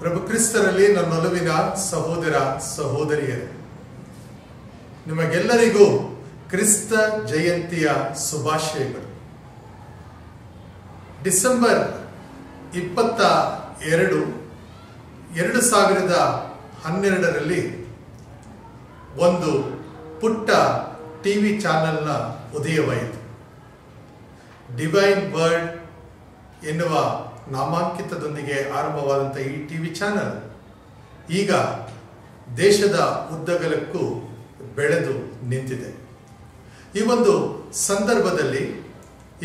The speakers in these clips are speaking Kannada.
ಪ್ರಭು ಕ್ರಿಸ್ತರಲ್ಲಿ ನನ್ನೊಲವಿನ ಸಹೋದರ ಸಹೋದರಿಯರೇ, ನಿಮಗೆಲ್ಲರಿಗೂ ಕ್ರಿಸ್ತ ಜಯಂತಿಯ ಶುಭಾಶಯಗಳು. ಡಿಸೆಂಬರ್ 22, 2012ರಲ್ಲಿ ಒಂದು ಪುಟ್ಟ ಟಿವಿ ಚಾನೆಲ್ನ ಉದಯವಾಯಿತು. ಡಿವೈನ್ ವರ್ಡ್ ಎನ್ನುವ ನಾಮಾಂಕಿತದೊಂದಿಗೆ ಆರಂಭವಾದಂಥ ಈ ಟಿವಿ ಚಾನೆಲ್ ಈಗ ದೇಶದ ಉದ್ದಗಲಕ್ಕೂ ಬೆಳೆದು ನಿಂತಿದೆ. ಈ ಒಂದು ಸಂದರ್ಭದಲ್ಲಿ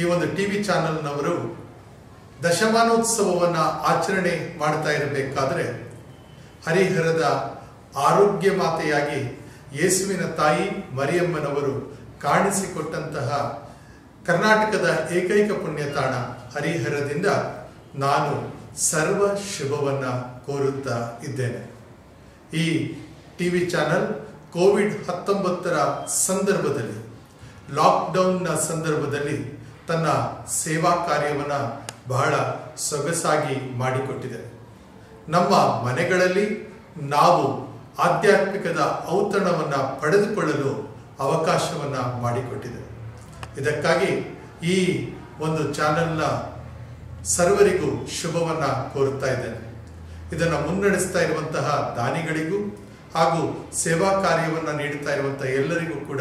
ಈ ಒಂದು ಟಿವಿ ಚಾನೆಲ್ನವರು ದಶಮಾನೋತ್ಸವವನ್ನು ಆಚರಣೆ ಮಾಡ್ತಾ ಇರಬೇಕಾದ್ರೆ ಹರಿಹರದ ಆರೋಗ್ಯ ಮಾತೆಯಾಗಿ ಯೇಸುವಿನ ತಾಯಿ ಮರಿಯಮ್ಮನವರು ಕಾಣಿಸಿಕೊಟ್ಟಂತಹ ಕರ್ನಾಟಕದ ಏಕೈಕ ಪುಣ್ಯತಾಣ ಹರಿಹರದಿಂದ ನಾನು ಸರ್ವ ಶುಭವನ್ನು ಕೋರುತ್ತಾ ಇದ್ದೇನೆ. ಈ ಟಿವಿ ಚಾನೆಲ್ ಕೋವಿಡ್-19 ಸಂದರ್ಭದಲ್ಲಿ, ಲಾಕ್ಡೌನ್ನ ಸಂದರ್ಭದಲ್ಲಿ ತನ್ನ ಸೇವಾ ಕಾರ್ಯವನ್ನು ಬಹಳ ಸೊಗಸಾಗಿ ಮಾಡಿಕೊಟ್ಟಿದೆ. ನಮ್ಮ ಮನೆಗಳಲ್ಲಿ ನಾವು ಆಧ್ಯಾತ್ಮಿಕದ ಔತಣವನ್ನು ಪಡೆದುಕೊಳ್ಳಲು ಅವಕಾಶವನ್ನು ಮಾಡಿಕೊಟ್ಟಿದೆ. ಇದಕ್ಕಾಗಿ ಈ ಒಂದು ಚಾನೆಲ್ನ ಸರ್ವರಿಗೂ ಶುಭವನ್ನು ಕೋರುತ್ತಾ ಇದ್ದೇನೆ. ಇದನ್ನು ಮುನ್ನಡೆಸ್ತಾ ಇರುವಂತಹ ದಾನಿಗಳಿಗೂ ಹಾಗೂ ಸೇವಾ ಕಾರ್ಯವನ್ನು ನೀಡುತ್ತಾ ಇರುವಂತಹ ಎಲ್ಲರಿಗೂ ಕೂಡ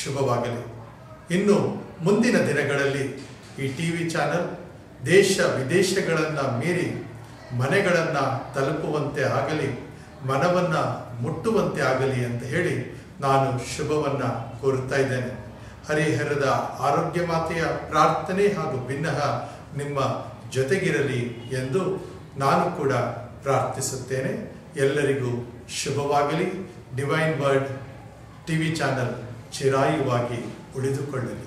ಶುಭವಾಗಲಿ. ಇನ್ನು ಮುಂದಿನ ದಿನಗಳಲ್ಲಿ ಈ ಟಿವಿ ಚಾನೆಲ್ ದೇಶ ವಿದೇಶಗಳನ್ನು ಮೀರಿ ಮನೆಗಳನ್ನು ತಲುಪುವಂತೆ ಆಗಲಿ, ಮನವನ್ನು ಮುಟ್ಟುವಂತೆ ಆಗಲಿ ಅಂತ ಹೇಳಿ ನಾನು ಶುಭವನ್ನು ಕೋರುತ್ತಾ ಇದ್ದೇನೆ. ಹರಿಹರದ ಆರೋಗ್ಯ ಮಾತೆಯ ಪ್ರಾರ್ಥನೆ ಹಾಗೂ ಭಿನ್ನಹ ನಿಮ್ಮ ಜೊತೆಗಿರಲಿ ಎಂದು ನಾನು ಕೂಡ ಪ್ರಾರ್ಥಿಸುತ್ತೇನೆ. ಎಲ್ಲರಿಗೂ ಶುಭವಾಗಲಿ. ಡಿವೈನ್ ವರ್ಡ್ ಟಿವಿ ಚಾನೆಲ್ ಚಿರಾಯುವಾಗಿ ಉಳಿದುಕೊಳ್ಳಲಿ.